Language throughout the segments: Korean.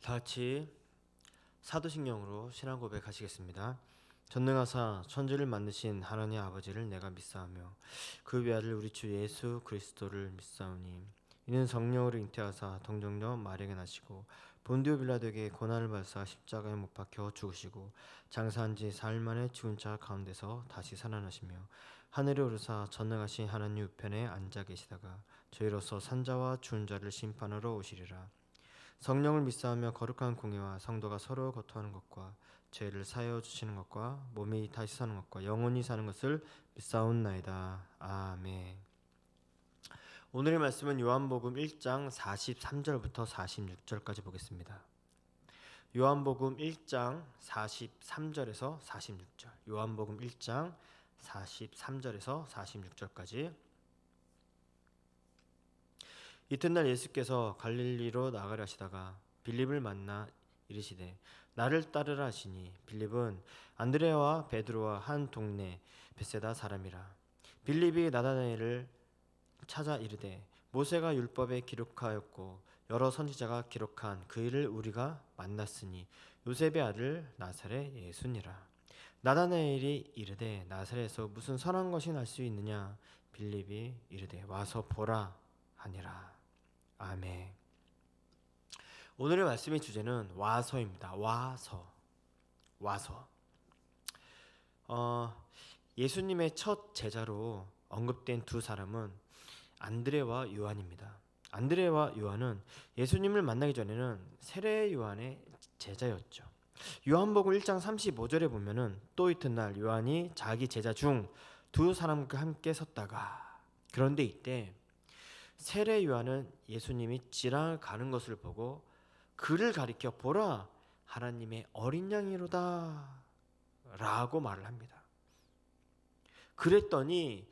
다 같이 사도신경으로 신앙 고백하시겠습니다. 전능하사 천지를 만드신 하나님 아버지를 내가 믿사오며 그 외아들 우리 주 예수 그리스도를 믿사오니 이는 성령으로 잉태하사 동정녀 마리아에게 나시고 본디오 빌라도에게 고난을 받으사 십자가에 못 박혀 죽으시고 장사한 지 사흘 만에 죽은 자 가운데서 다시 살아나시며 하늘에 오르사 전능하신 하나님 우편에 앉아 계시다가 저희로서 산자와 죽은 자를 심판하러 오시리라. 성령을 믿사하며 거룩한 공예와 성도가 서로 거토하는 것과 죄를 사하여 주시는 것과 몸이 다시 사는 것과 영원히 사는 것을 믿사옵나이다. 아멘. 오늘의 말씀은 요한복음 1장 43절부터 46절까지 보겠습니다. 요한복음 1장 43절에서 46절. 요한복음 1장 43절에서 46절까지. 이튿날 예수께서 갈릴리로 나가려 하시다가 빌립을 만나 이르시되 나를 따르라 하시니 빌립은 안드레와 베드로와 한 동네 벳세다 사람이라. 빌립이 나다나엘을 찾아 이르되 모세가 율법에 기록하였고 여러 선지자가 기록한 그 일을 우리가 만났으니 요셉의 아들 나사렛 예수니라. 나다나엘이 이르되 나사렛에서 무슨 선한 것이 날 수 있느냐. 빌립이 이르되 와서 보라 하니라. 아멘. 오늘의 말씀의 주제는 와서입니다. 와서. 예수님의 첫 제자로 언급된 두 사람은 안드레와 요한입니다. 안드레와 요한은 예수님을 만나기 전에는 세례 요한의 제자였죠. 요한복음 1장 35절에 보면은 또 이튿날 요한이 자기 제자 중 두 사람과 함께 섰다가, 그런데 이때 세례 요한은 예수님이 지나가는 것을 보고 그를 가리켜 보라 하나님의 어린 양이로다 라고 말을 합니다. 그랬더니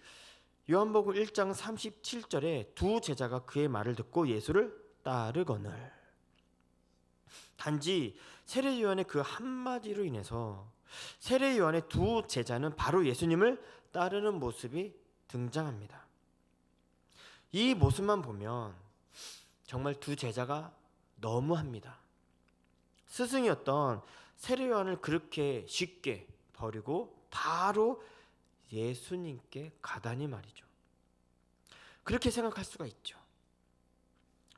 요한복음 1장 37절에 두 제자가 그의 말을 듣고 예수를 따르거늘. 단지 세례 요한의 그 한마디로 인해서 세례 요한의 두 제자는 바로 예수님을 따르는 모습이 등장합니다. 이 모습만 보면 정말 두 제자가 너무합니다. 스승이었던 세례 요한을 그렇게 쉽게 버리고 바로 예수님께 가다니 말이죠. 그렇게 생각할 수가 있죠.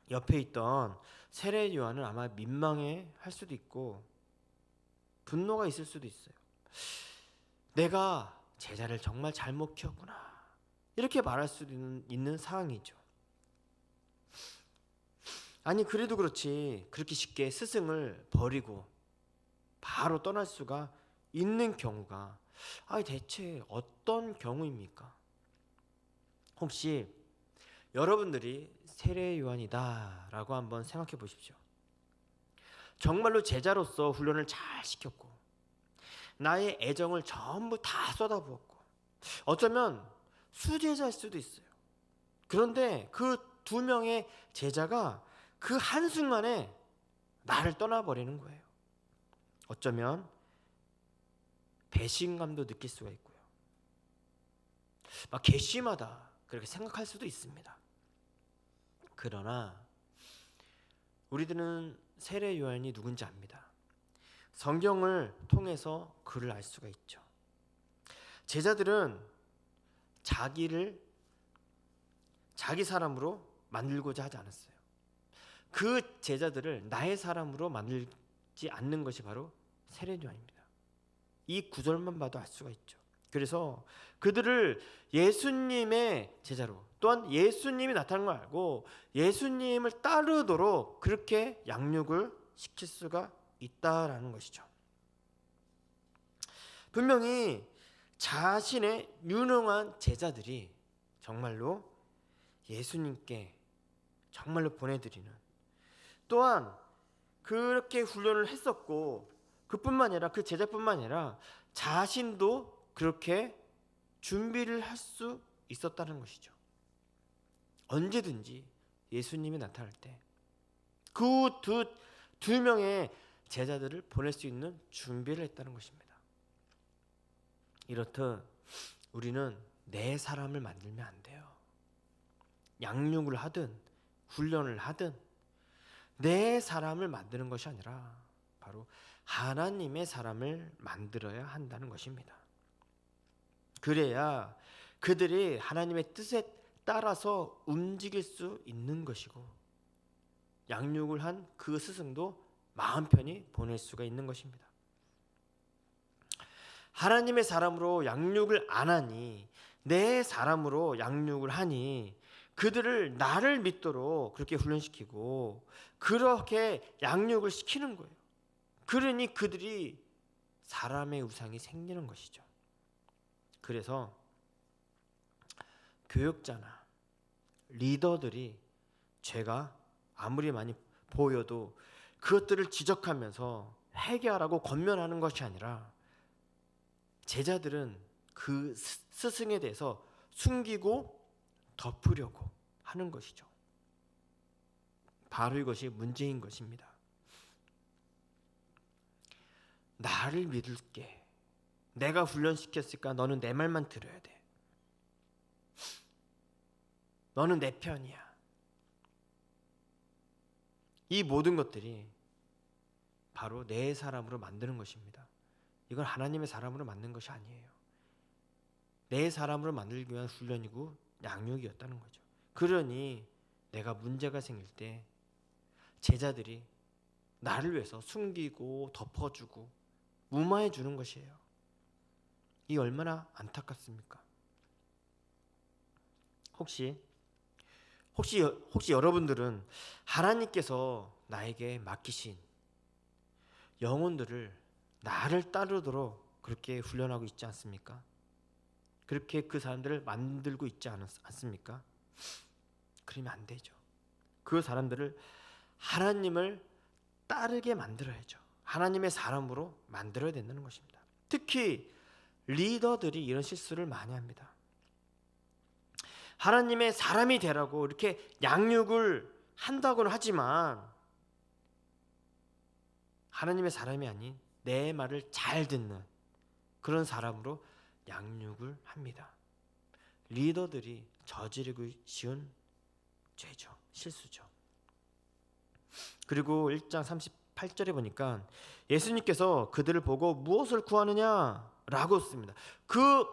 옆에 있던 세례 요한은 아마 민망해 할 수도 있고 분노가 있을 수도 있어요. 내가 제자를 정말 잘못 키웠구나, 이렇게 말할 수도 있는 상황이죠. 아니 그래도 그렇지 그렇게 쉽게 스승을 버리고 바로 떠날 수가 있는 경우가 대체 어떤 경우입니까? 혹시 여러분들이 세례 요한이다 라고 한번 생각해 보십시오. 정말로 제자로서 훈련을 잘 시켰고 나의 애정을 전부 다 쏟아부었고 어쩌면 수제자일 수도 있어요. 그런데 그 두 명의 제자가 그 한순간에 나를 떠나버리는 거예요. 어쩌면 배신감도 느낄 수가 있고요. 막 괘씸하다 그렇게 생각할 수도 있습니다. 그러나 우리들은 세례 요한이 누군지 압니다. 성경을 통해서 그를 알 수가 있죠. 제자들은 자기를 자기 사람으로 만들고자 하지 않았어요. 그 제자들을 나의 사람으로 만들지 않는 것이 바로 세례 요한입니다. 이 구절만 봐도 알 수가 있죠. 그래서 그들을 예수님의 제자로, 또한 예수님이 나타난 걸 알고 예수님을 따르도록 그렇게 양육을 시킬 수가 있다라는 것이죠. 분명히 자신의 유능한 제자들이 정말로 예수님께 정말로 보내드리는, 또한 그렇게 훈련을 했었고 그뿐만 아니라 그 제자뿐만 아니라 자신도 그렇게 준비를 할 수 있었다는 것이죠. 언제든지 예수님이 나타날 때 그 두 명의 제자들을 보낼 수 있는 준비를 했다는 것입니다. 이렇듯 우리는 내 사람을 만들면 안 돼요. 양육을 하든 훈련을 하든 내 사람을 만드는 것이 아니라 바로 하나님의 사람을 만들어야 한다는 것입니다. 그래야 그들이 하나님의 뜻에 따라서 움직일 수 있는 것이고 양육을 한 그 스승도 마음 편히 보낼 수가 있는 것입니다. 하나님의 사람으로 양육을 안 하니 내 사람으로 양육을 하니 그들을 나를 믿도록 그렇게 훈련시키고 그렇게 양육을 시키는 거예요. 그러니 그들이 사람의 우상이 생기는 것이죠. 그래서 교육자나 리더들이 죄가 아무리 많이 보여도 그것들을 지적하면서 회개하라고 권면하는 것이 아니라 제자들은 그 스승에 대해서 숨기고 덮으려고 하는 것이죠. 바로 이것이 문제인 것입니다. 나를 믿을게. 내가 훈련시켰으니까 너는 내 말만 들어야 돼. 너는 내 편이야. 이 모든 것들이 바로 내 사람으로 만드는 것입니다. 이건 하나님의 사람으로 만든 것이 아니에요. 내 사람으로 만들기 위한 훈련이고 양육이었다는 거죠. 그러니 내가 문제가 생길 때 제자들이 나를 위해서 숨기고 덮어주고 무마해 주는 것이에요. 이 얼마나 안타깝습니까? 혹시 여러분들은 하나님께서 나에게 맡기신 영혼들을 나를 따르도록 그렇게 훈련하고 있지 않습니까? 그렇게 그 사람들을 만들고 있지 않습니까? 그러면 안 되죠. 그 사람들을 하나님을 따르게 만들어야죠. 하나님의 사람으로 만들어야 된다는 것입니다. 특히 리더들이 이런 실수를 많이 합니다. 하나님의 사람이 되라고 이렇게 양육을 한다고는 하지만 하나님의 사람이 아닌 내 말을 잘 듣는 그런 사람으로 양육을 합니다. 리더들이 저지르고 쉬운 죄죠. 실수죠. 그리고 1장 38절에 보니까 예수님께서 그들을 보고 무엇을 구하느냐라고 했습니다. 그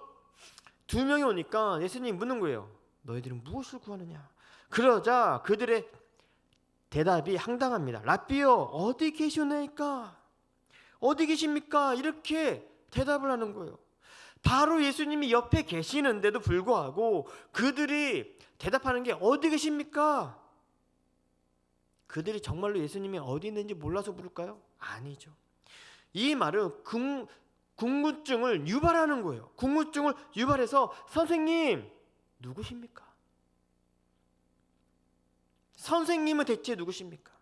두 명이 오니까 예수님이 묻는 거예요. 너희들은 무엇을 구하느냐? 그러자 그들의 대답이 황당합니다. 라삐요, 어디 계시오나이까? 어디 계십니까? 이렇게 대답을 하는 거예요. 바로 예수님이 옆에 계시는데도 불구하고 그들이 대답하는 게 어디 계십니까? 그들이 정말로 예수님이 어디 있는지 몰라서 부를까요? 아니죠. 이 말은 궁금증을 유발하는 거예요. 궁금증을 유발해서 선생님 누구십니까? 선생님은 대체 누구십니까?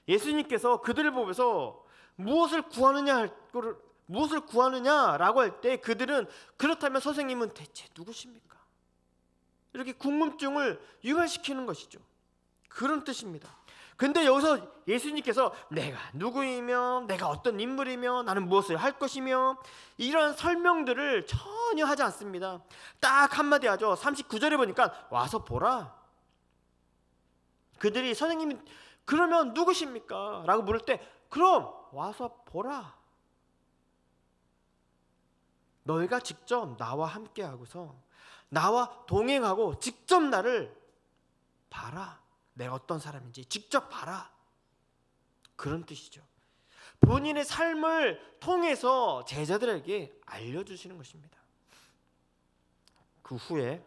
예수님께서 그들을 보면서 무엇을 구하느냐라고 할 때 그들은 그렇다면 선생님은 대체 누구십니까? 이렇게 궁금증을 유발시키는 것이죠. 그런 뜻입니다. 근데 여기서 예수님께서 내가 누구이며 내가 어떤 인물이며 나는 무엇을 할 것이며 이런 설명들을 전혀 하지 않습니다. 딱 한마디 하죠. 39절에 보니까 와서 보라. 그들이 선생님이 그러면 누구십니까? 라고 물을 때 그럼 와서 보라. 너희가 직접 나와 함께 하고서 나와 동행하고 직접 나를 봐라. 내가 어떤 사람인지 직접 봐라. 그런 뜻이죠. 본인의 삶을 통해서 제자들에게 알려주시는 것입니다. 그 후에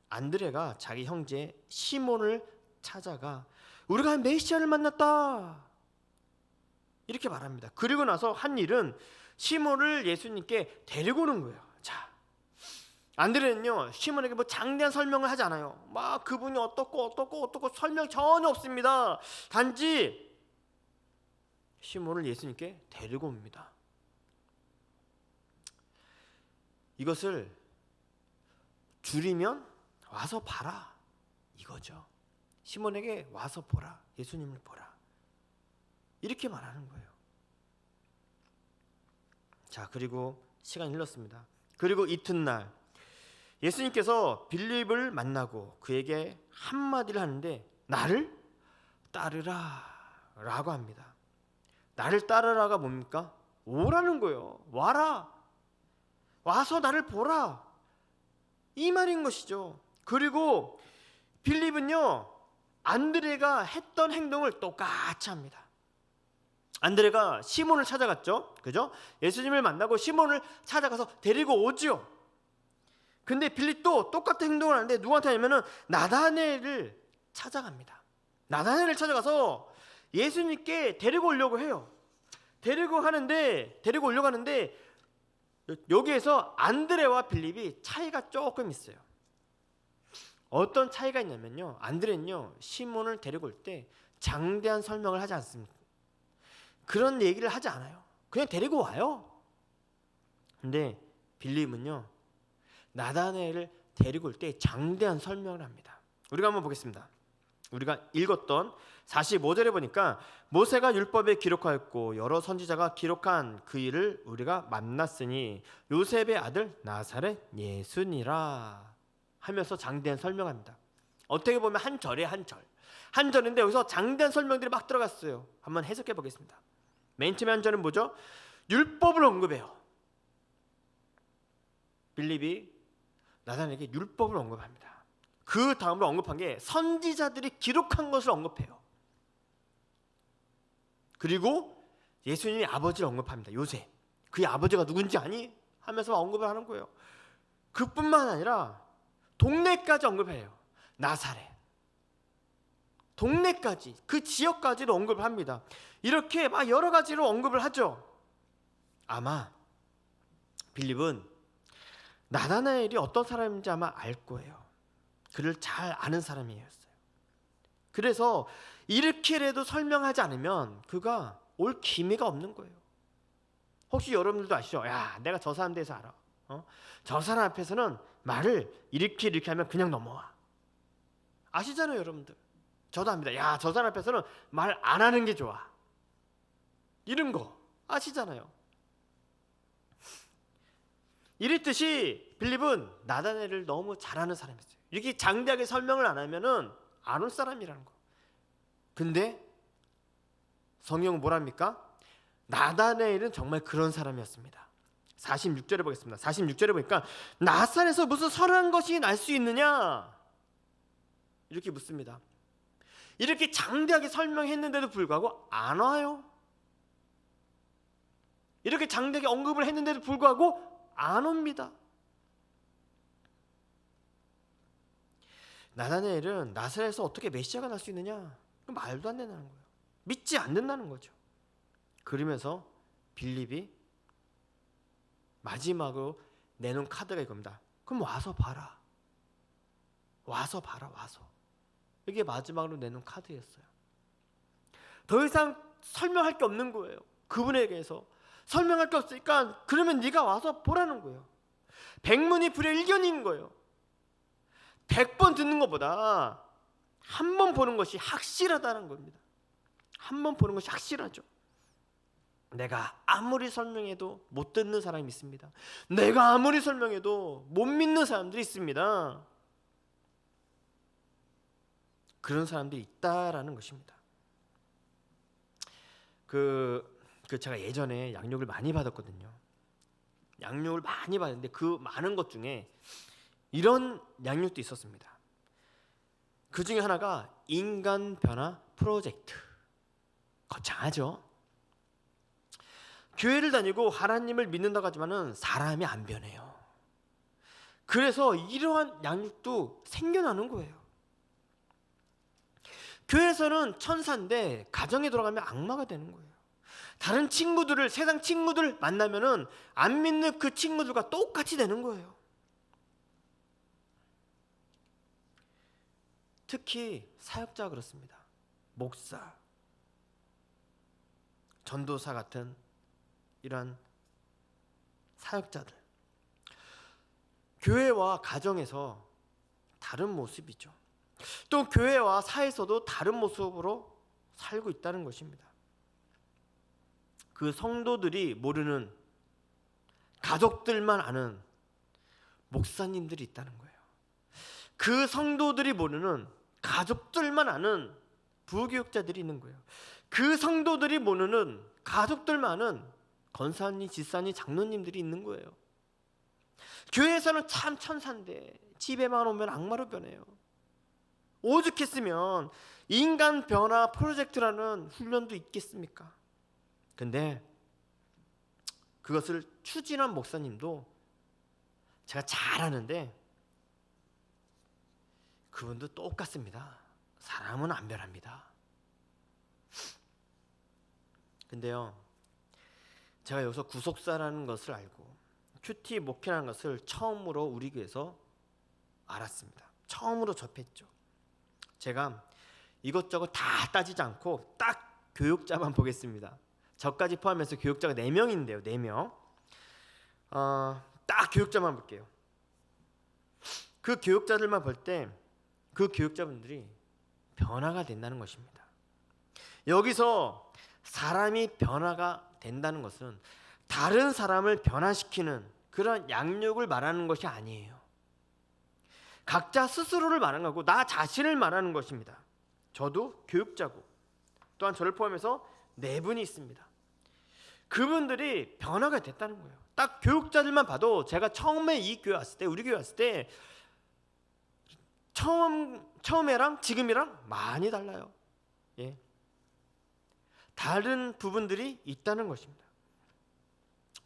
안드레가 자기 형제 시몬을 찾아가 우리가 메시아를 만났다 이렇게 말합니다. 그리고 나서 한 일은 시몬을 예수님께 데리고 오는 거예요. 자, 안드레는요 시몬에게 뭐 장대한 설명을 하지 않아요. 막 그분이 어떻고 설명 전혀 없습니다. 단지 시몬을 예수님께 데리고 옵니다. 이것을 줄이면 와서 봐라 이거죠. 시몬에게 와서 보라, 예수님을 보라 이렇게 말하는 거예요. 자, 그리고 시간이 흘렀습니다. 그리고 이튿날 예수님께서 빌립을 만나고 그에게 한마디를 하는데 나를? 따르라 라고 합니다. 나를 따르라가 뭡니까? 오라는 거예요. 와라. 와서 나를 보라. 이 말인 것이죠. 그리고 빌립은요, 안드레가 했던 행동을 똑같이 합니다. 안드레가 시몬을 찾아갔죠. 그죠? 예수님을 만나고 시몬을 찾아가서 데리고 오죠. 근데 빌립도 똑같은 행동을 하는데 누구한테 하냐면은 나다나엘을 찾아갑니다. 나다나엘을 찾아가서 예수님께 데리고 오려고 해요. 데리고 오려고 하는데 여기에서 안드레와 빌립이 차이가 조금 있어요. 어떤 차이가 있냐면요, 안드레는요 시몬을 데리고 올 때 장대한 설명을 하지 않습니다. 그런 얘기를 하지 않아요. 그냥 데리고 와요. 근데 빌립은요 나다나엘을 데리고 올 때 장대한 설명을 합니다. 우리가 한번 보겠습니다. 우리가 읽었던 45절에 보니까 모세가 율법에 기록하였고 여러 선지자가 기록한 그 일을 우리가 만났으니 요셉의 아들 나사렛 예수니라 하면서 장대한 설명합니다. 어떻게 보면 한 절에 한 절인데 여기서 장대한 설명들이 막 들어갔어요. 한번 해석해 보겠습니다. 맨 처음에 한 절은 뭐죠? 율법을 언급해요. 빌립이 나다나엘에게 율법을 언급합니다. 그 다음으로 언급한 게 선지자들이 기록한 것을 언급해요. 그리고 예수님의 아버지를 언급합니다. 요셉. 그의 아버지가 누군지 아니? 하면서 언급을 하는 거예요. 그뿐만 아니라 동네까지 언급해요. 나사렛. 동네까지, 그 지역까지도 언급을 합니다. 이렇게 막 여러 가지로 언급을 하죠. 아마 빌립은 나다나엘이 어떤 사람인지 아마 알 거예요. 그를 잘 아는 사람이었어요. 그래서 이렇게라도 설명하지 않으면 그가 올 기미가 없는 거예요. 혹시 여러분들도 아시죠? 야, 내가 저 사람 대해서 알아. 저 사람 앞에서는 말을 이렇게 하면 그냥 넘어와. 아시잖아요, 여러분들. 저도 압니다. 야, 저 사람 앞에서는 말 안 하는 게 좋아. 이런 거 아시잖아요. 이랬듯이 빌립은 나다나엘을 너무 잘 아는 사람이었어요. 이렇게 장대하게 설명을 안 하면은 안 올 사람이라는 거. 근데 성경은 뭐랍니까? 나다나엘은 정말 그런 사람이었습니다. 46절에 보겠습니다. 46절에 보니까 나사렛에서 무슨 선한 것이 날 수 있느냐? 이렇게 묻습니다. 이렇게 장대하게 설명했는데도 불구하고 안 와요. 이렇게 장대하게 언급을 했는데도 불구하고 안 옵니다. 나다나엘은 나사렛에서 어떻게 메시아가 날 수 있느냐? 말도 안 된다는 거예요. 믿지 않는다는 거죠. 그러면서 빌립이 마지막으로 내놓은 카드가 이겁니다. 그럼 와서 봐라. 와서 봐라. 와서. 이게 마지막으로 내놓은 카드였어요. 더 이상 설명할 게 없는 거예요. 그분에게서 설명할 게 없으니까 그러면 네가 와서 보라는 거예요. 백문이 불여일견인 거예요. 100번 듣는 것보다 한 번 보는 것이 확실하다는 겁니다. 한 번 보는 것이 확실하죠. 내가 아무리 설명해도 못 듣는 사람이 있습니다. 내가 아무리 설명해도 못 믿는 사람들이 있습니다. 그런 사람들이 있다라는 것입니다. 제가 예전에 양육을 많이 받았거든요. 양육을 많이 받았는데 그 많은 것 중에 이런 양육도 있었습니다. 그 중에 하나가 인간 변화 프로젝트. 거창하죠? 교회를 다니고 하나님을 믿는다고 하지만은 사람이 안 변해요. 그래서 이러한 양육도 생겨나는 거예요. 교회에서는 천사인데 가정에 들어가면 악마가 되는 거예요. 다른 친구들을, 세상 친구들 만나면은 안 믿는 그 친구들과 똑같이 되는 거예요. 특히 사역자가 그렇습니다. 목사, 전도사 같은 이러한 사역자들, 교회와 가정에서 다른 모습이죠. 또 교회와 사회에서도 다른 모습으로 살고 있다는 것입니다. 그 성도들이 모르는, 가족들만 아는 목사님들이 있다는 거예요. 그 성도들이 모르는, 가족들만 아는 부교육자들이 있는 거예요. 그 성도들이 모르는 가족들만은 권사님, 집사님, 장로님들이 있는 거예요. 교회에서는 참 천사인데 집에만 오면 악마로 변해요. 오죽했으면 인간 변화 프로젝트라는 훈련도 있겠습니까? 근데 그것을 추진한 목사님도 제가 잘 아는데 그분도 똑같습니다. 사람은 안 변합니다. 근데요, 제가 여기서 구속사라는 것을 알고 큐티 목회라는 것을 처음으로 우리 교회에서 알았습니다. 처음으로 접했죠. 제가 이것저것 다 따지지 않고 딱 교육자만 보겠습니다. 저까지 포함해서 교육자가 4명인데요. 4명. 딱 교육자만 볼게요. 그 교육자들만 볼 때 그 교육자분들이 변화가 된다는 것입니다. 여기서 사람이 변화가 된다는 것은 다른 사람을 변화시키는 그런 양육을 말하는 것이 아니에요. 각자 스스로를 말하는 거고 나 자신을 말하는 것입니다. 저도 교육자고 또한 저를 포함해서 4분이 있습니다. 그분들이 변화가 됐다는 거예요. 딱 교육자들만 봐도 제가 처음에 이 교회 왔을 때, 우리 교회 왔을 때 처음에랑 지금이랑 많이 달라요. 예. 다른 부분들이 있다는 것입니다.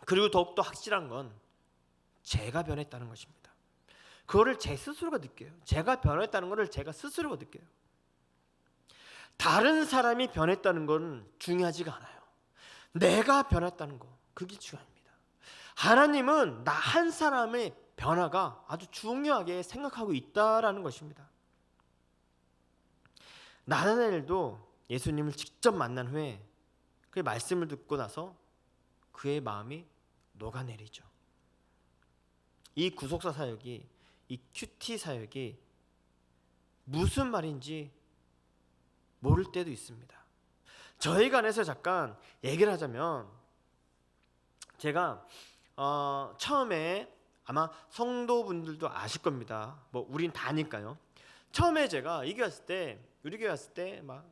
그리고 더욱더 확실한 건 제가 변했다는 것입니다. 그거를 제 스스로가 느껴요. 제가 변했다는 것을 제가 스스로가 느껴요. 다른 사람이 변했다는 건 중요하지가 않아요. 내가 변했다는 거, 그게 중요합니다. 하나님은 나 한 사람의 변화가 아주 중요하게 생각하고 있다라는 것입니다. 나다나엘도 예수님을 직접 만난 후에 그의 말씀을 듣고 나서 그의 마음이 녹아내리죠. 이 구속사 사역이, 이 큐티 사역이 무슨 말인지 모를 때도 있습니다. 저희가 안에서 잠깐 얘기를 하자면, 제가 처음에 아마 성도분들도 아실 겁니다. 뭐 우린 다니까요. 처음에 제가 이 교회 왔을 때, 우리 교회 왔을 때 막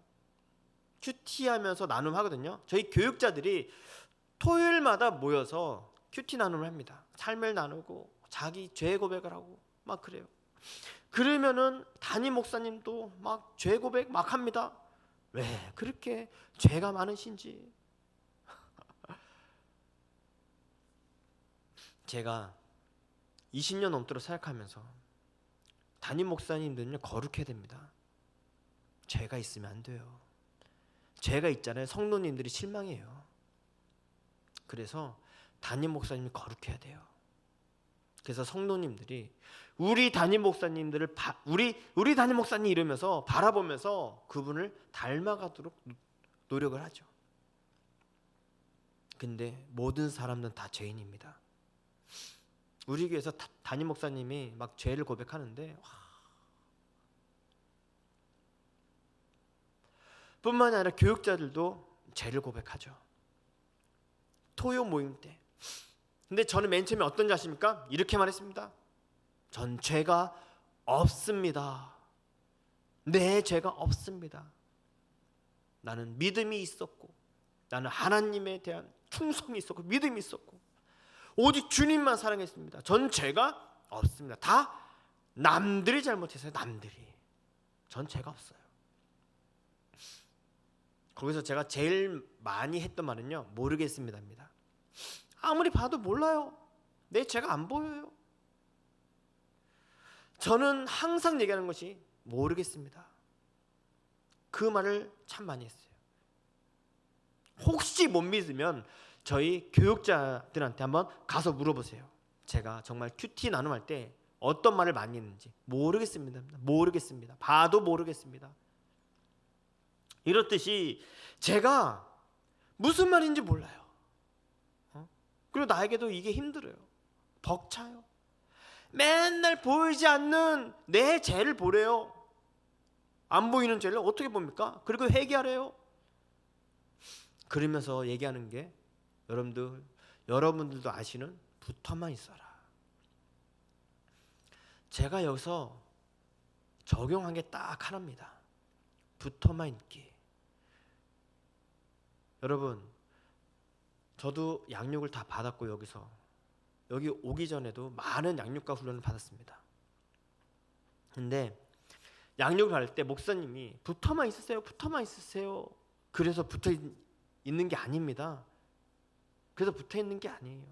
큐티하면서 나눔하거든요. 저희 교육자들이 토요일마다 모여서 큐티 나눔을 합니다. 삶을 나누고 자기 죄 고백을 하고 막 그래요. 그러면은 담임 목사님도 막 죄 고백 막 합니다. 왜 그렇게 죄가 많으신지. 제가 20년 넘도록 생각하면서 담임 목사님들은요 거룩해야 됩니다. 죄가 있으면 안 돼요. 죄가 있잖아요. 성도님들이 실망해요. 그래서 담임 목사님이 거룩해야 돼요. 그래서 성도님들이 우리 담임 목사님들을 우리 담임 목사님 이러면서 바라보면서 그분을 닮아가도록 노력을 하죠. 근데 모든 사람들은 다 죄인입니다. 우리 교회에서 담임 목사님이 막 죄를 고백하는데 뿐만이 아니라 교육자들도 죄를 고백하죠. 토요 모임 때. 근데 저는 맨 처음에 어떤지 아십니까? 이렇게 말했습니다. 전 죄가 없습니다. 내 죄가 없습니다. 나는 믿음이 있었고, 나는 하나님에 대한 충성이 있었고, 믿음이 있었고, 오직 주님만 사랑했습니다. 전 죄가 없습니다. 다 남들이 잘못했어요. 남들이. 전 죄가 없어요. 거기서 제가 제일 많이 했던 말은요, 모르겠습니다입니다. 아무리 봐도 몰라요. 내 죄가 안 보여요. 저는 항상 얘기하는 것이 모르겠습니다. 그 말을 참 많이 했어요. 혹시 못 믿으면 저희 교육자들한테 한번 가서 물어보세요. 제가 정말 큐티 나눔할 때 어떤 말을 많이 했는지. 모르겠습니다. 모르겠습니다. 봐도 모르겠습니다. 이렇듯이 제가 무슨 말인지 몰라요. 그리고 나에게도 이게 힘들어요. 벅차요. 맨날 보이지 않는 내 죄를 보래요. 안 보이는 죄를 어떻게 봅니까? 그리고 회개하래요. 그러면서 얘기하는 게 여러분들도 아시는 붙어만 있어라. 제가 여기서 적용한 게 딱 하나입니다. 붙어만 있기. 여러분, 저도 양육을 다 받았고 여기 오기 전에도 많은 양육과 훈련을 받았습니다. 근데 양육을 받을 때 목사님이 붙어만 있으세요. 그래서 붙어 있는 게 아닙니다. 그래서 붙어 있는 게 아니에요.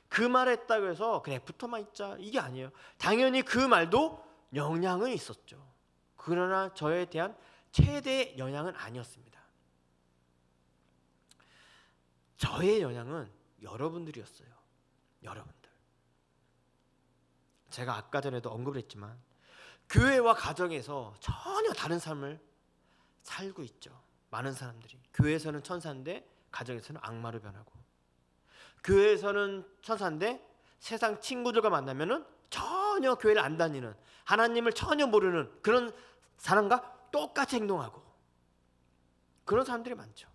그 말을 했다고 해서 그래 붙어만 있자 이게 아니에요. 당연히 그 말도 영향은 있었죠. 그러나 저에 대한 최대의 영향은 아니었습니다. 저의 영향은 여러분들이었어요. 여러분들. 제가 아까 전에도 언급을 했지만 교회와 가정에서 전혀 다른 삶을 살고 있죠. 많은 사람들이. 교회에서는 천사인데 가정에서는 악마로 변하고, 교회에서는 천사인데 세상 친구들과 만나면은 전혀 교회를 안 다니는, 하나님을 전혀 모르는 그런 사람과 똑같이 행동하고, 그런 사람들이 많죠.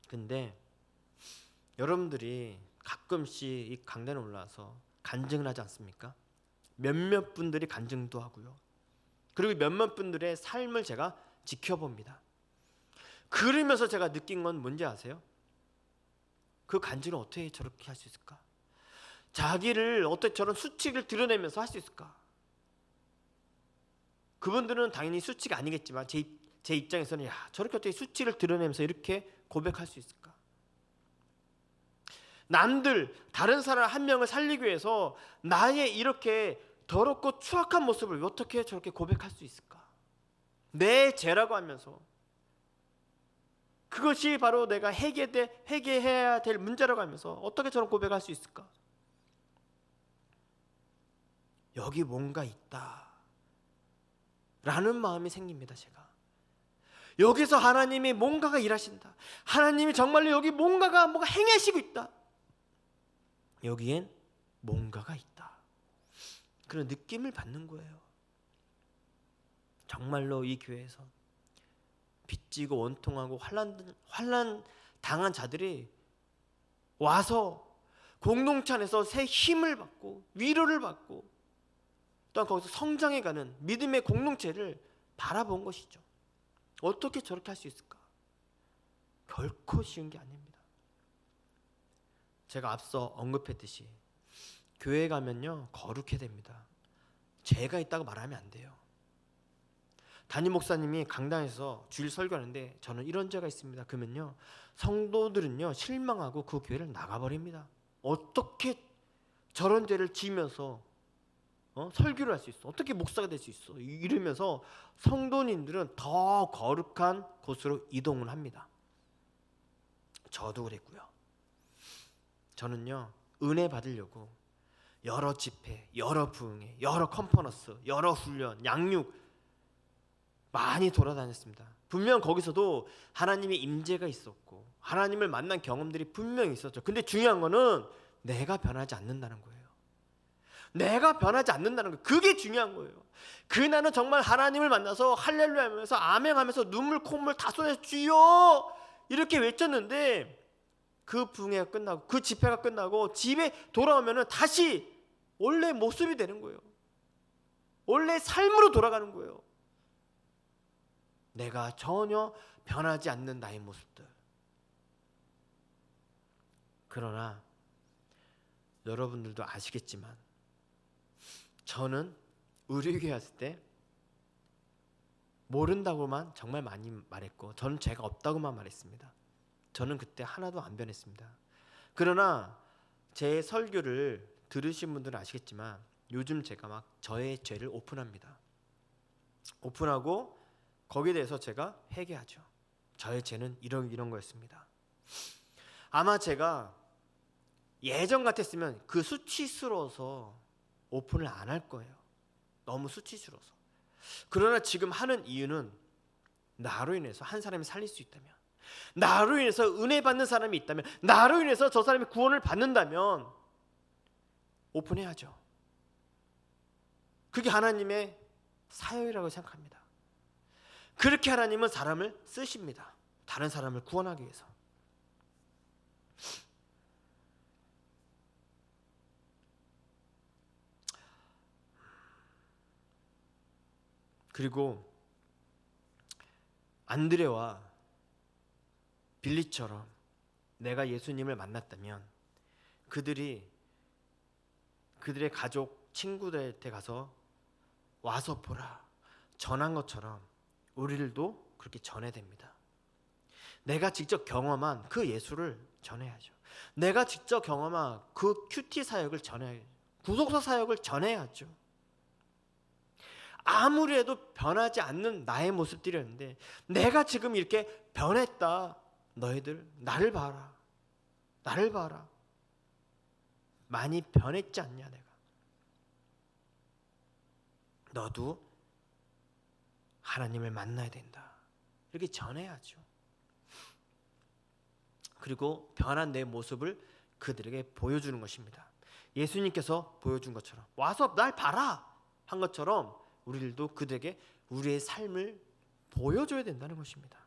근데 여러분들이 가끔씩 이 강단에 올라와서 간증을 하지 않습니까? 몇몇 분들이 간증도 하고요. 그리고 몇몇 분들의 삶을 제가 지켜봅니다. 그러면서 제가 느낀 건 뭔지 아세요? 그 간증을 어떻게 저렇게 할 수 있을까? 자기를 어떻게 저런 수치를 드러내면서 할 수 있을까? 그분들은 당연히 수치가 아니겠지만 제 입장에서는 야, 저렇게 어떻게 수치를 드러내면서 이렇게 고백할 수 있을까? 남들, 다른 사람 한 명을 살리기 위해서 나의 이렇게 더럽고 추악한 모습을 어떻게 저렇게 고백할 수 있을까? 내 죄라고 하면서, 그것이 바로 내가 회개해야 될 문제라고 하면서 어떻게 저런 고백할 수 있을까? 여기 뭔가 있다 라는 마음이 생깁니다. 제가 여기서 하나님이 뭔가가 일하신다, 하나님이 정말로 여기 뭔가 행하시고 있다, 여기엔 뭔가가 있다, 그런 느낌을 받는 거예요. 정말로 이 교회에서 빚지고 원통하고 환난 당한 자들이 와서 공동체 안에서 새 힘을 받고 위로를 받고 또한 거기서 성장해가는 믿음의 공동체를 바라본 것이죠. 어떻게 저렇게 할 수 있을까? 결코 쉬운 게 아닙니다. 제가 앞서 언급했듯이 교회 가면요 거룩해야 됩니다. 죄가 있다고 말하면 안 돼요. 담임 목사님이 강당에서 주일 설교하는데 저는 이런 죄가 있습니다 그러면요 성도들은요 실망하고 그 교회를 나가버립니다. 어떻게 저런 죄를 지으면서 설교를 할 수 있어? 어떻게 목사가 될 수 있어? 이러면서 성도님들은 더 거룩한 곳으로 이동을 합니다. 저도 그랬고요. 저는요 은혜 받으려고 여러 집회, 여러 부흥회, 여러 컨퍼런스, 여러 훈련, 양육 많이 돌아다녔습니다. 분명 거기서도 하나님의 임재가 있었고 하나님을 만난 경험들이 분명히 있었죠. 근데 중요한 거는 내가 변하지 않는다는 거예요. 내가 변하지 않는다는 거예요. 그게 중요한 거예요. 그날은 정말 하나님을 만나서 할렐루야 하면서 아멘 하면서 눈물 콧물 다 쏟아서 주여 이렇게 외쳤는데 그 부흥회가 끝나고 그 집회가 끝나고 집에 돌아오면 다시 원래 모습이 되는 거예요. 원래 삶으로 돌아가는 거예요. 내가 전혀 변하지 않는 나의 모습들. 그러나 여러분들도 아시겠지만 저는 의료교회 왔을 때 모른다고만 정말 많이 말했고 저는 죄가 없다고만 말했습니다. 저는 그때 하나도 안 변했습니다. 그러나 제 설교를 들으신 분들은 아시겠지만 요즘 제가 막 저의 죄를 오픈합니다. 오픈하고 거기에 대해서 제가 회개하죠. 저의 죄는 이런 거였습니다. 아마 제가 예전 같았으면 그 수치스러워서 오픈을 안 할 거예요. 너무 수치스러워서. 그러나 지금 하는 이유는 나로 인해서 한 사람이 살릴 수 있다면, 나로 인해서 은혜 받는 사람이 있다면, 나로 인해서 저 사람이 구원을 받는다면 오픈해야죠. 그게 하나님의 사역이라고 생각합니다. 그렇게 하나님은 사람을 쓰십니다. 다른 사람을 구원하기 위해서. 그리고 안드레와 빌리처럼 내가 예수님을 만났다면 그들의 가족, 친구들한테 가서 와서 보라 전한 것처럼 우리들도 그렇게 전해야 됩니다. 내가 직접 경험한 그 예수를 전해야죠. 내가 직접 경험한 그 큐티 사역을 전해야죠. 구속사 사역을 전해야죠. 아무리 해도 변하지 않는 나의 모습들이었는데 내가 지금 이렇게 변했다. 너희들 나를 봐라. 나를 봐라. 많이 변했지 않냐 내가. 너도 하나님을 만나야 된다. 이렇게 전해야죠. 그리고 변한 내 모습을 그들에게 보여주는 것입니다. 예수님께서 보여준 것처럼 와서 날 봐라 한 것처럼 우리들도 그들에게 우리의 삶을 보여줘야 된다는 것입니다.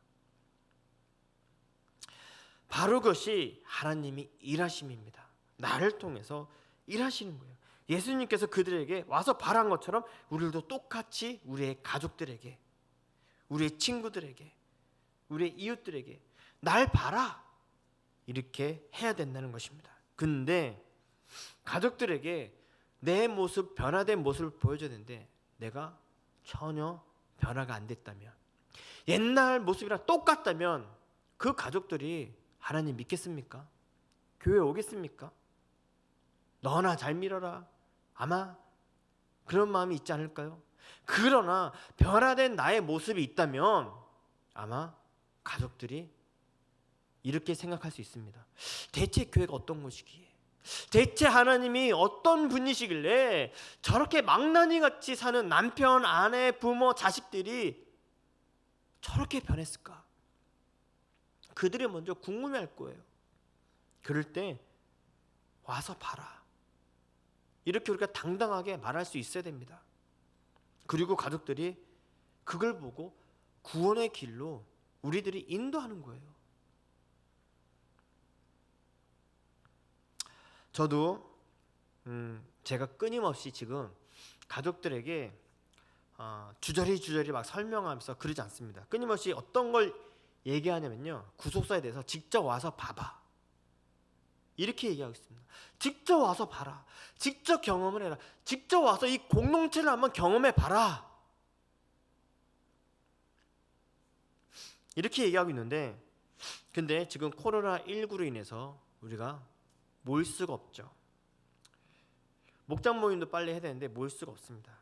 바로 그것이 하나님이 일하심입니다. 나를 통해서 일하시는 거예요. 예수님께서 그들에게 와서 봐라 한 것처럼 우리들도 똑같이 우리의 가족들에게, 우리의 친구들에게, 우리의 이웃들에게 날 봐라 이렇게 해야 된다는 것입니다. 근데 가족들에게 내 모습, 변화된 모습을 보여줘야 되는데 내가 전혀 변화가 안 됐다면, 옛날 모습이랑 똑같다면 그 가족들이 하나님 믿겠습니까? 교회 오겠습니까? 너나 잘 밀어라. 아마 그런 마음이 있지 않을까요? 그러나 변화된 나의 모습이 있다면 아마 가족들이 이렇게 생각할 수 있습니다. 대체 교회가 어떤 곳이기에, 대체 하나님이 어떤 분이시길래 저렇게 망나니같이 사는 남편, 아내, 부모, 자식들이 저렇게 변했을까? 그들이 먼저 궁금해할 거예요. 그럴 때 와서 봐라. 이렇게 우리가 당당하게 말할 수 있어야 됩니다. 그리고 가족들이 그걸 보고 구원의 길로 우리들이 인도하는 거예요. 저도 제가 끊임없이 지금 가족들에게 주저리 막 설명하면서 그러지 않습니다. 끊임없이 어떤 걸 얘기하냐면요, 구속사에 대해서 직접 와서 봐봐 이렇게 얘기하고 있습니다. 직접 와서 봐라. 직접 경험을 해라. 직접 와서 이 공동체를 한번 경험해 봐라. 이렇게 얘기하고 있는데, 근데 지금 코로나19로 인해서 우리가 모일 수가 없죠. 목장 모임도 빨리 해야 되는데 모일 수가 없습니다.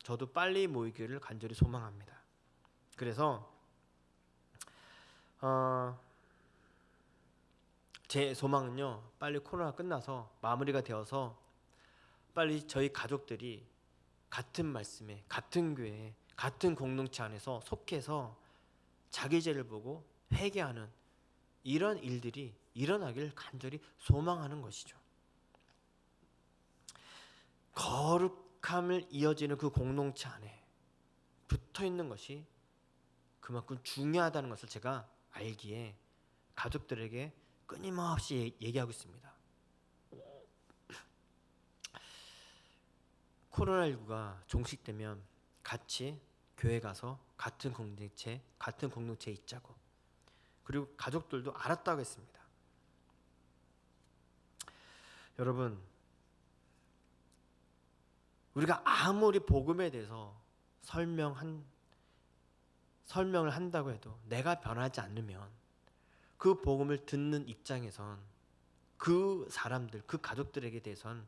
저도 빨리 모이기를 간절히 소망합니다. 그래서 제 소망은요, 빨리 코로나가 끝나서 마무리가 되어서 빨리 저희 가족들이 같은 말씀에, 같은 교회에, 같은 공동체 안에서 속해서 자기 죄를 보고 회개하는 이런 일들이 일어나기를 간절히 소망하는 것이죠. 거룩함을 이어지는 그 공동체 안에 붙어 있는 것이 그만큼 중요하다는 것을 제가 알기에 가족들에게 끊임없이 얘기하고 있습니다. 코로나19가 종식되면 같이 교회 가서 같은 공동체에 있자고. 그리고 가족들도 알았다고 했습니다. 여러분, 우리가 아무리 복음에 대해서 설명을 한다고 해도 내가 변하지 않으면 그 복음을 듣는 입장에선 그 사람들, 그 가족들에게 대해서는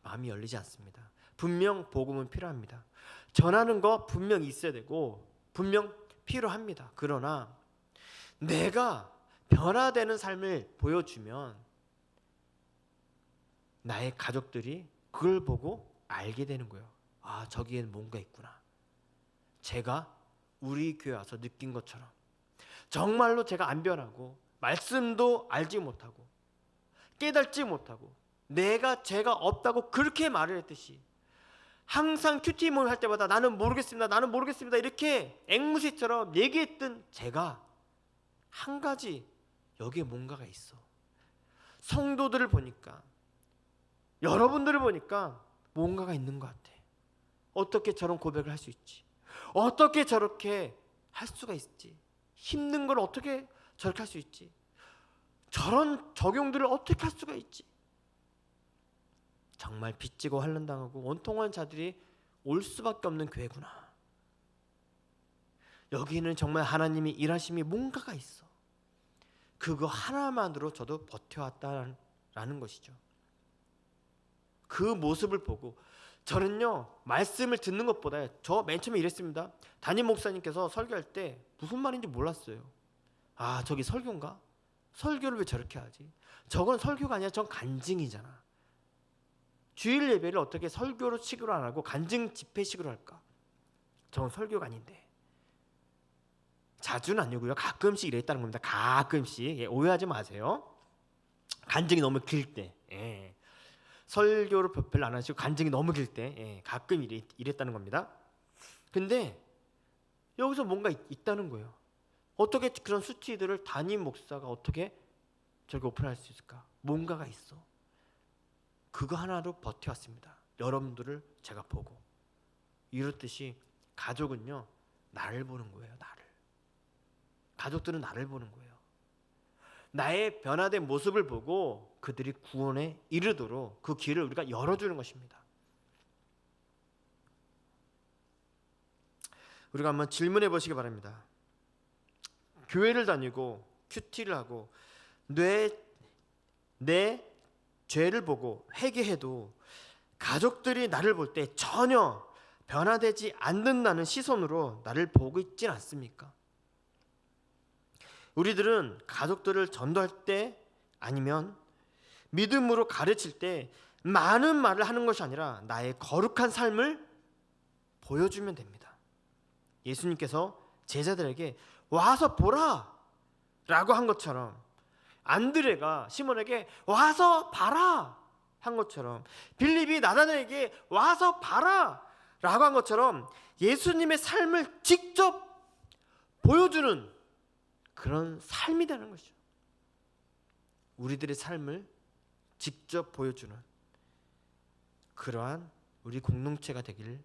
마음이 열리지 않습니다. 분명 복음은 필요합니다. 전하는 거 분명 있어야 되고 분명 필요합니다. 그러나 내가 변화되는 삶을 보여주면 나의 가족들이 그걸 보고 알게 되는 거예요. 아, 저기에는 뭔가 있구나. 제가 우리 교회 와서 느낀 것처럼 정말로 제가 안 변하고 말씀도 알지 못하고 깨닫지 못하고 제가 없다고 그렇게 말을 했듯이 항상 큐티 모임 할 때마다 나는 모르겠습니다 이렇게 앵무새처럼 얘기했던 제가 한 가지 여기에 뭔가가 있어. 성도들을 보니까, 여러분들을 보니까 뭔가가 있는 것 같아. 어떻게 저런 고백을 할 수 있지? 어떻게 저렇게 할 수가 있지? 힘든 걸 어떻게 저렇게 할 수 있지? 저런 적용들을 어떻게 할 수가 있지? 정말 빚지고 환난당하고 원통한 자들이 올 수밖에 없는 교회구나. 여기는 정말 하나님이 일하심이 뭔가가 있어. 그거 하나만으로 저도 버텨왔다라는 것이죠. 그 모습을 보고 저는요, 말씀을 듣는 것보다, 저 맨 처음에 이랬습니다. 담임 목사님께서 설교할 때 무슨 말인지 몰랐어요. 아, 저기 설교인가? 설교를 왜 저렇게 하지? 저건 설교가 아니라 전 간증이잖아. 주일 예배를 어떻게 설교로 식으로 안 하고 간증 집회식으로 할까? 저건 설교가 아닌데. 자주는 아니고요, 가끔씩 이랬다는 겁니다. 가끔씩. 예, 오해하지 마세요. 간증이 너무 길 때, 예. 설교를 별로 안 하시고 간증이 너무 길 때, 예, 가끔 이랬다는 겁니다. 근데 여기서 뭔가 있다는 거예요. 어떻게 그런 수치들을 담임 목사가 어떻게 저렇게 오픈할 수 있을까? 뭔가가 있어. 그거 하나로 버텨왔습니다. 여러분들을 제가 보고. 이렇듯이 가족은요, 나를 보는 거예요. 나를. 가족들은 나를 보는 거예요. 나의 변화된 모습을 보고 그들이 구원에 이르도록 그 길을 우리가 열어주는 것입니다. 우리가 한번 질문해 보시기 바랍니다. 교회를 다니고 큐티를 하고 내 죄를 보고 회개해도 가족들이 나를 볼 때 전혀 변화되지 않는다는 시선으로 나를 보고 있진 않습니까? 우리들은 가족들을 전도할 때 아니면 믿음으로 가르칠 때 많은 말을 하는 것이 아니라 나의 거룩한 삶을 보여주면 됩니다. 예수님께서 제자들에게 와서 보라 라고 한 것처럼, 안드레가 시몬에게 와서 봐라 한 것처럼, 빌립이 나다나에게 와서 봐라 라고 한 것처럼 예수님의 삶을 직접 보여주는 그런 삶이 되는 것이죠. 우리들의 삶을 직접 보여주는 그러한 우리 공동체가 되길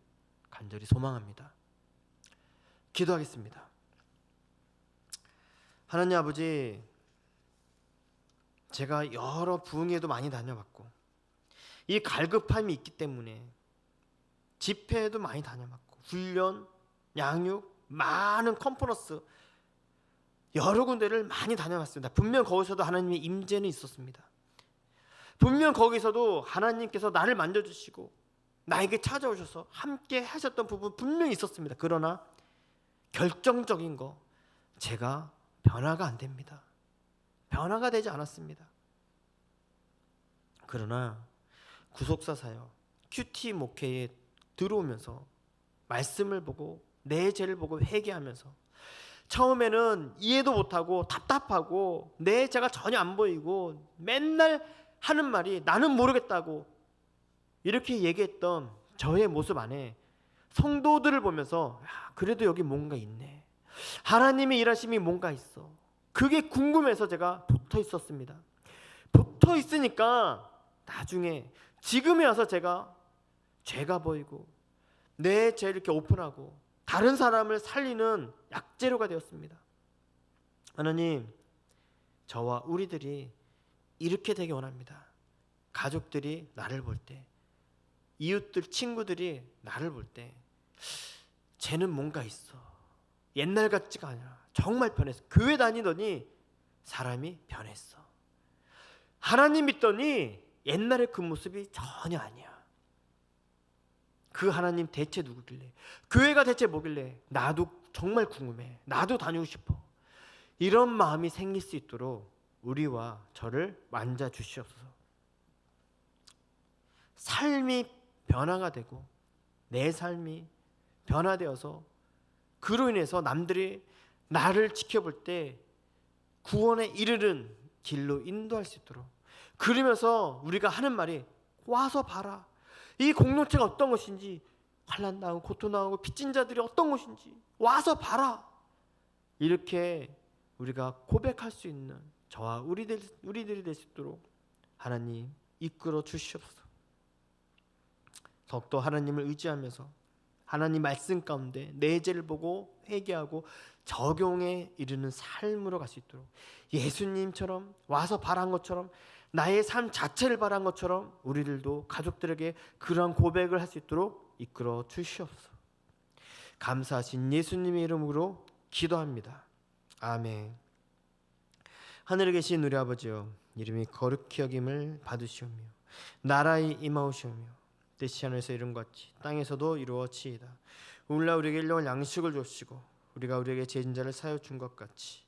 간절히 소망합니다. 기도하겠습니다. 하나님 아버지, 제가 여러 부흥회도 많이 다녀봤고 이 갈급함이 있기 때문에 집회에도 많이 다녀봤고 훈련, 양육, 많은 컨퍼런스 여러 군데를 많이 다녀봤습니다. 분명 거기서도 하나님의 임재는 있었습니다. 분명 거기서도 하나님께서 나를 만져주시고 나에게 찾아오셔서 함께 하셨던 부분 분명히 있었습니다. 그러나 결정적인 거, 제가 변화가 안 됩니다. 변화가 되지 않았습니다. 그러나 구속사 사역, 큐티 목회에 들어오면서 말씀을 보고 내 죄를 보고 회개하면서 처음에는 이해도 못하고 답답하고 내 죄가 전혀 안 보이고 맨날 하는 말이 나는 모르겠다고 이렇게 얘기했던 저의 모습 안에 성도들을 보면서 그래도 여기 뭔가 있네, 하나님의 일하심이 뭔가 있어, 그게 궁금해서 제가 붙어 있었습니다. 붙어 있으니까 나중에 지금에 와서 제가 죄가 보이고 내 죄를 이렇게 오픈하고 다른 사람을 살리는 약재료가 되었습니다. 하나님, 저와 우리들이 이렇게 되기 원합니다. 가족들이 나를 볼 때, 이웃들, 친구들이 나를 볼 때 쟤는 뭔가 있어, 옛날 같지가 않아, 정말 변했어, 교회 다니더니 사람이 변했어, 하나님 믿더니 옛날에 그 모습이 전혀 아니야, 그 하나님 대체 누구길래, 교회가 대체 뭐길래, 나도 정말 궁금해, 나도 다니고 싶어, 이런 마음이 생길 수 있도록 우리와 저를 만져 주시옵소서. 삶이 변화가 되고 내 삶이 변화되어서 그로 인해서 남들이 나를 지켜볼 때 구원에 이르는 길로 인도할 수 있도록, 그러면서 우리가 하는 말이 와서 봐라, 이 공동체가 어떤 것인지, 환난 당하고 고통 당하고 빚진 자들이 어떤 것인지 와서 봐라, 이렇게 우리가 고백할 수 있는 저와 우리들이 될 수 있도록 하나님 이끌어 주시옵소서. 더욱더 하나님을 의지하면서 하나님 말씀 가운데 내 죄를 보고 회개하고 적용에 이르는 삶으로 갈 수 있도록, 예수님처럼 와서 바란 것처럼, 나의 삶 자체를 바란 것처럼 우리들도 가족들에게 그러한 고백을 할 수 있도록 이끌어 주시옵소서. 감사하신 예수님의 이름으로 기도합니다. 아멘. 하늘에 계신 우리 아버지여, 이름이 거룩히 여김을 받으시오며 나라의 임하오시오며 뜻이 하늘에서 이룬같이 땅에서도 이루어지이다. 오늘날 우리에게 일용할 양식을 주시고 우리가 우리에게 죄진 자를 사하여 준 것 같이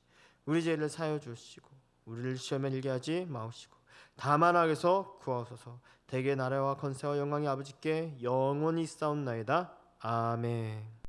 우리 죄를 사하여 주시고 우리를 시험에 들게 하지 마옵시고 다만 악에서 구하옵소서. 대개 나라와 권세와 영광이 아버지께 영원히 있사옵나이다. 아멘.